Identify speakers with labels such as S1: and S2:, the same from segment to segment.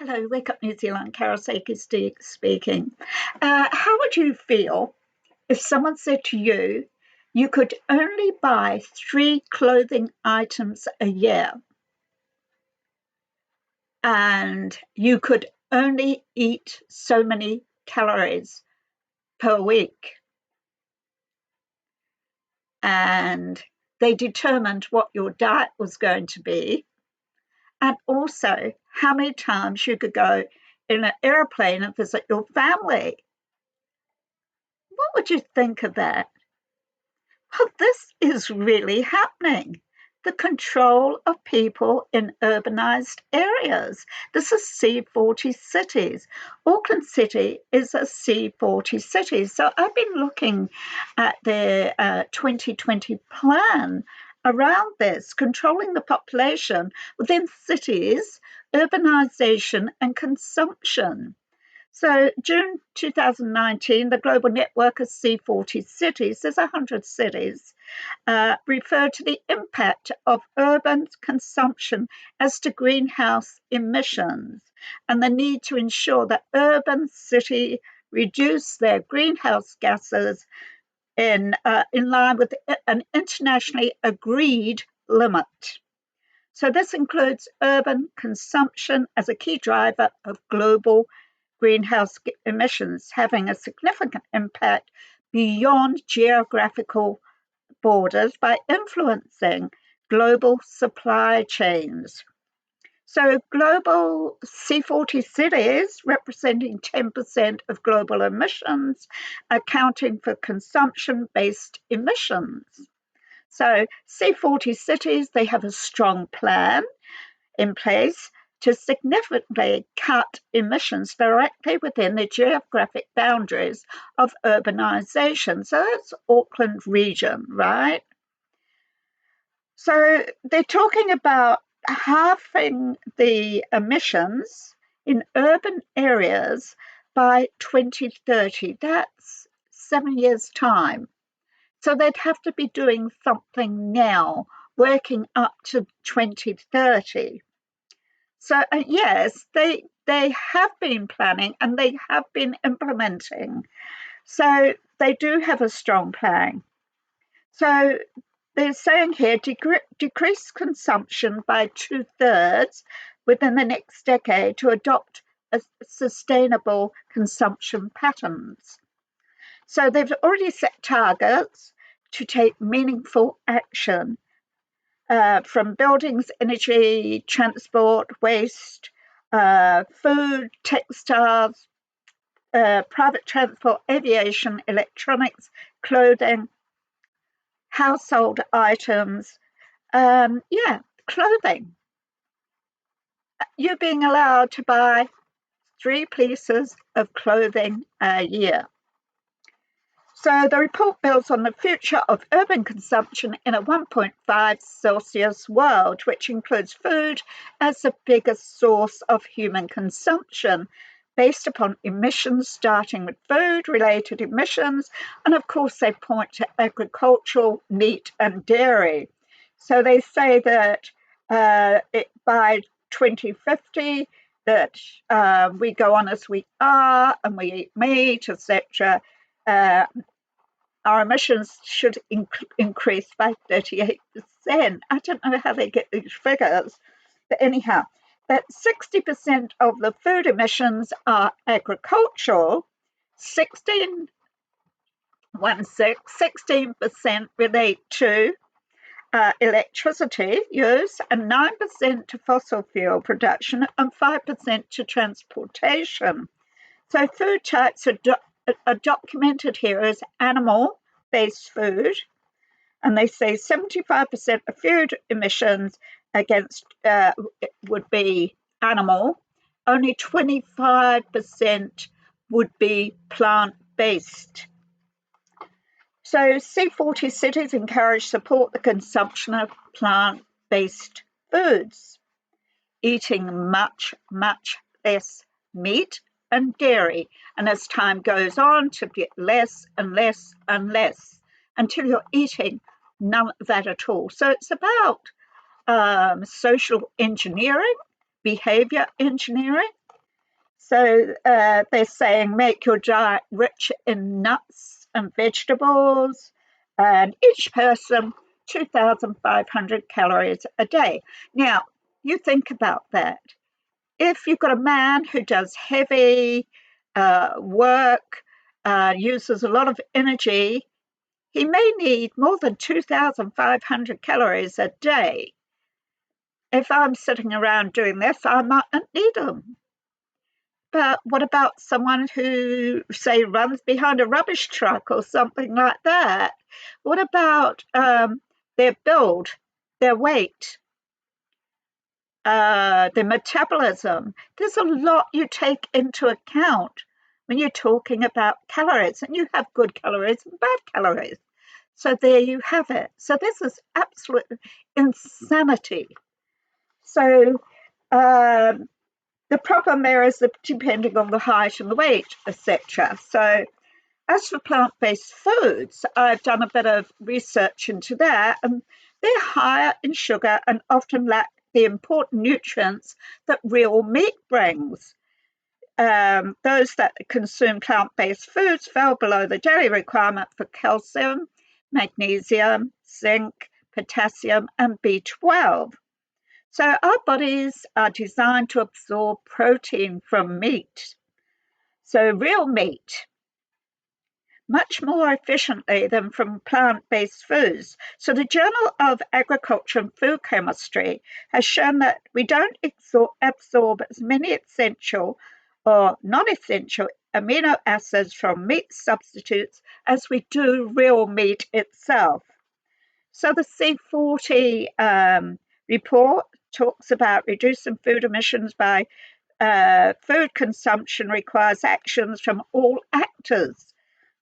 S1: Hello, Wake Up New Zealand, Karasaki speaking. How would you feel if someone said to you, you could only buy three clothing items a year and you could only eat so many calories per week? And they determined what your diet was going to be and also how many times you could go in an airplane and visit your family. What would you think of that? Well, this is really happening. The control of people in urbanized areas. This is C40 cities. Auckland City is a C40 city. So I've been looking at their 2020 plan around this, controlling the population within cities, urbanization, and consumption. So, June 2019, the global network of C40 cities, there's 100 cities, referred to the impact of urban consumption as to greenhouse emissions and the need to ensure that urban city reduce their greenhouse gases in line with an internationally agreed limit. So, this includes urban consumption as a key driver of global greenhouse emissions, having a significant impact beyond geographical borders by influencing global supply chains. So, global C40 cities representing 10% of global emissions, accounting for consumption based emissions. So, C40 cities, they have a strong plan in place to significantly cut emissions directly within the geographic boundaries of urbanisation. So that's Auckland region, right? So they're talking about halving the emissions in urban areas by 2030. That's 7 years' time. So they'd have to be doing something now, working up to 2030. So yes, they have been planning and they have been implementing. So they do have a strong plan. So they're saying here decrease consumption by 2/3 within the next decade to adopt a sustainable consumption patterns. So they've already set targets to take meaningful action from buildings, energy, transport, waste, food, textiles, private transport, aviation, electronics, clothing, household items. Clothing. You're being allowed to buy three pieces of clothing a year. So the report builds on the future of urban consumption in a 1.5 Celsius world, which includes food as the biggest source of human consumption, based upon emissions starting with food-related emissions. And of course, they point to agricultural, meat and dairy. So they say that by 2050, that we go on as we are and we eat meat, etc. Our emissions should increase by 38%. I don't know how they get these figures, but anyhow, that 60% of the food emissions are agricultural, 16% relate to electricity use, and 9% to fossil fuel production, and 5% to transportation. So food types are documented here as animal-based food, and they say 75% of food emissions against would be animal, only 25% would be plant-based. So C40 cities support the consumption of plant-based foods, eating much, much less meat and dairy, and as time goes on to get less and less and less until you're eating none of that at all. So it's about social engineering, behavior engineering, So they're saying make your diet rich in nuts and vegetables, and each person 2,500 calories a day. Now, you think about that. If you've got a man who does heavy work, uses a lot of energy, he may need more than 2,500 calories a day. If I'm sitting around doing this, I mightn't need them. But what about someone who, say, runs behind a rubbish truck or something like that? What about their build, their weight, their metabolism? There's a lot you take into account when you're talking about calories, and you have good calories and bad calories. So there you have it. So this is absolute insanity. So the problem there is that depending on the height and the weight, etc. So as for plant-based foods, I've done a bit of research into that, and they're higher in sugar and often lack the important nutrients that real meat brings. Those that consume plant-based foods fell below the daily requirement for calcium, magnesium, zinc, potassium, and B12. So our bodies are designed to absorb protein from meat. So real meat, much more efficiently than from plant-based foods. So the Journal of Agriculture and Food Chemistry has shown that we don't absorb as many essential or non-essential amino acids from meat substitutes as we do real meat itself. So the C40 report talks about reducing food emissions by food consumption requires actions from all actors.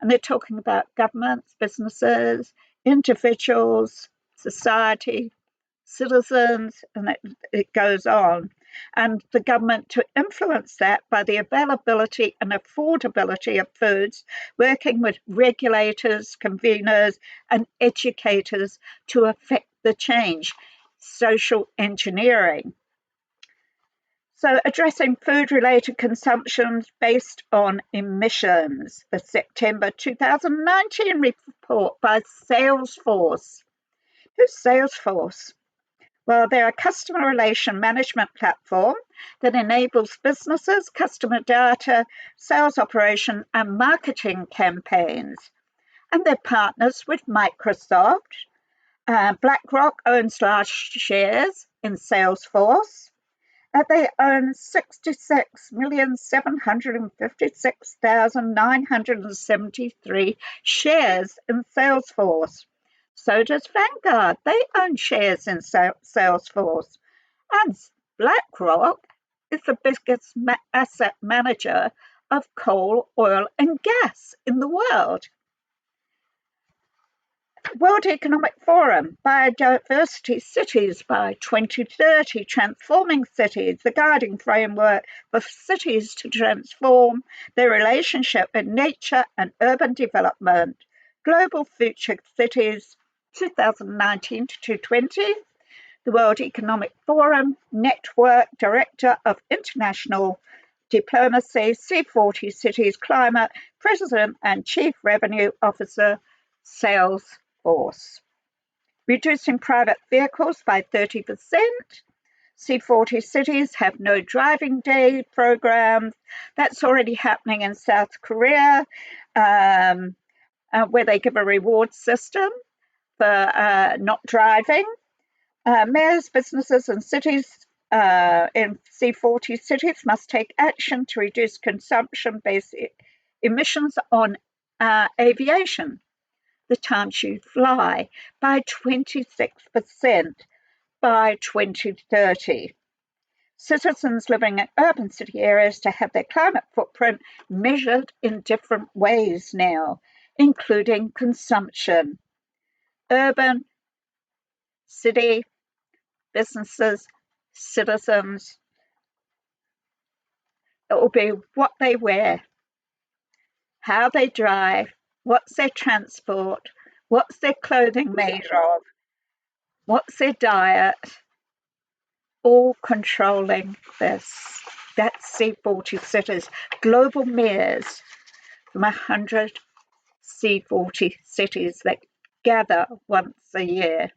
S1: And they're talking about governments, businesses, individuals, society, citizens, and it goes on. And the government to influence that by the availability and affordability of foods, working with regulators, conveners, and educators to affect the change. Social engineering. So, addressing food related consumptions based on emissions, the September 2019 report by Salesforce. Who's Salesforce? Well, they're a customer relation management platform that enables businesses, customer data, sales operation, and marketing campaigns. And they're partners with Microsoft. BlackRock owns large shares in Salesforce. They own 66,756,973 shares in Salesforce. So does Vanguard. They own shares in Salesforce. And BlackRock is the biggest asset manager of coal, oil, and gas in the world. World Economic Forum, Biodiversity Cities by 2030, Transforming Cities, the guiding framework for cities to transform their relationship with nature and urban development. Global Future Cities, 2019 to 2020. The World Economic Forum Network Director of International Diplomacy, C40 Cities Climate, President and Chief Revenue Officer, Salesforce. Reducing private vehicles by 30%. C40 cities have no driving day programs. That's already happening in South Korea, where they give a reward system for not driving. Mayors, businesses, and cities in C40 cities must take action to reduce consumption-based emissions on aviation, the times you fly, by 26% by 2030. Citizens living in urban city areas to have their climate footprint measured in different ways now, including consumption. Urban, city, businesses, citizens. It will be what they wear, how they drive, what's their transport, what's their clothing made of, what's their diet, all controlling this. That's C40 Cities, global mayors from 100 C40 cities that gather once a year.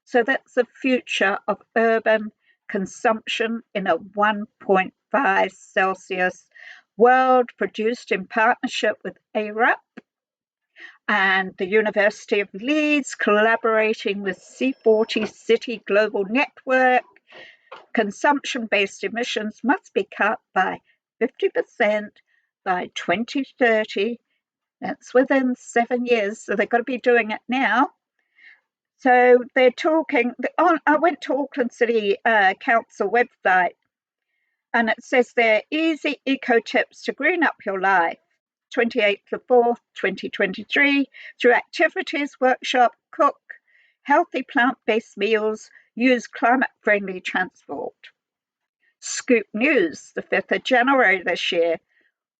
S1: So that's the future of urban consumption in a 1.5 Celsius world, produced in partnership with ARUP and the University of Leeds, collaborating with C40 City Global Network. Consumption-based emissions must be cut by 50% by 2030. That's within 7 years, so they've got to be doing it now. So they're talking. I went to Auckland City Council website, and it says there, easy eco tips to green up your life. 28th of 4th, 2023, through activities, workshop, cook, healthy plant-based meals, use climate-friendly transport. Scoop News, the 5th of January this year,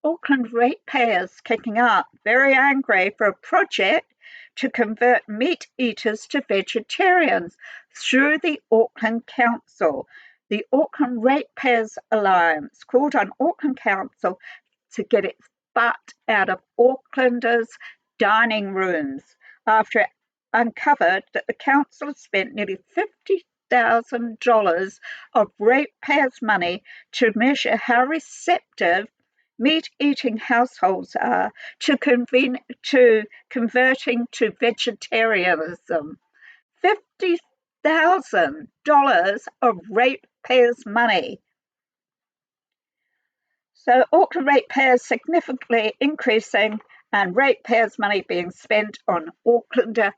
S1: Auckland ratepayers kicking up, very angry for a project to convert meat eaters to vegetarians through the Auckland Council. The Auckland Ratepayers Alliance called on Auckland Council to get its butt out of Aucklanders' dining rooms after it uncovered that the council has spent nearly $50,000 of ratepayers' money to measure how receptive meat-eating households are to converting to vegetarianism. $50,000 of ratepayers' money. So Auckland ratepayers significantly increasing and ratepayers' money being spent on Aucklander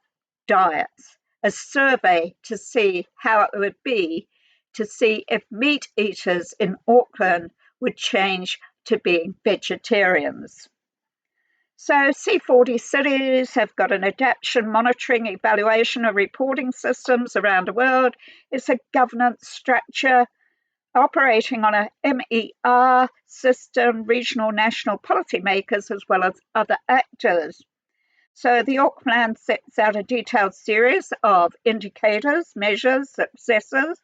S1: diets. A survey to see how it would be to see if meat eaters in Auckland would change to being vegetarians. So C40 Cities have got an adaptation, monitoring, evaluation and reporting systems around the world. It's a governance structure operating on a MER system, regional, national policymakers, as well as other actors. So the Auckland Plan sets out a detailed series of indicators, measures, successes,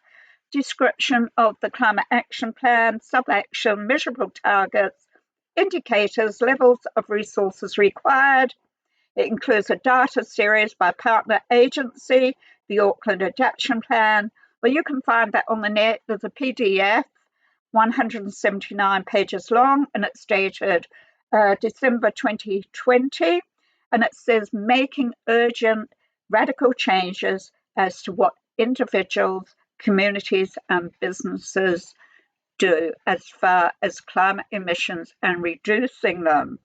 S1: description of the Climate Action Plan, sub-action, measurable targets, indicators, levels of resources required. It includes a data series by partner agency, the Auckland Adaptation Plan. Well, you can find that on the net. There's a PDF, 179 pages long, and it's dated December 2020. And it says, making urgent, radical changes as to what individuals, communities, and businesses do as far as climate emissions and reducing them.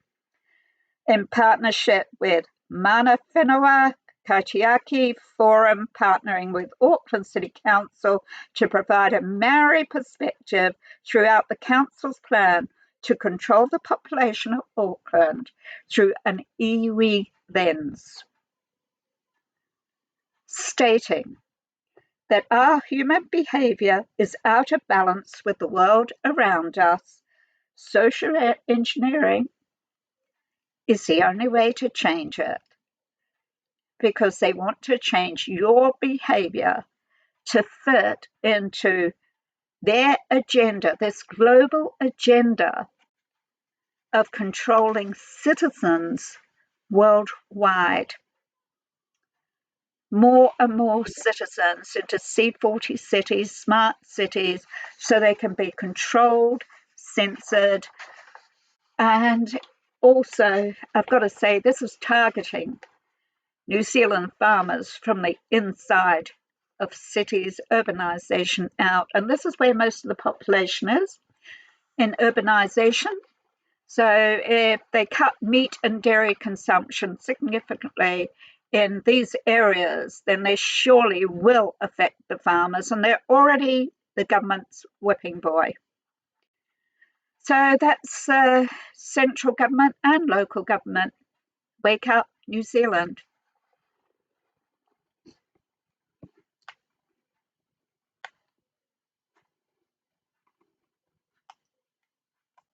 S1: In partnership with Mana Whenua Kaitiaki Forum, partnering with Auckland City Council to provide a Maori perspective throughout the Council's plan to control the population of Auckland through an iwi lens, stating that our human behaviour is out of balance with the world around us. Social engineering is the only way to change it, because they want to change your behaviour to fit into their agenda, this global agenda of controlling citizens worldwide. More and more citizens into C40 cities, smart cities, so they can be controlled, censored, and also, I've got to say, this is targeting New Zealand farmers from the inside of cities, urbanisation out. And this is where most of the population is, in urbanisation. So if they cut meat and dairy consumption significantly in these areas, then they surely will affect the farmers. And they're already the government's whipping boy. So that's central government and local government. Wake up, New Zealand.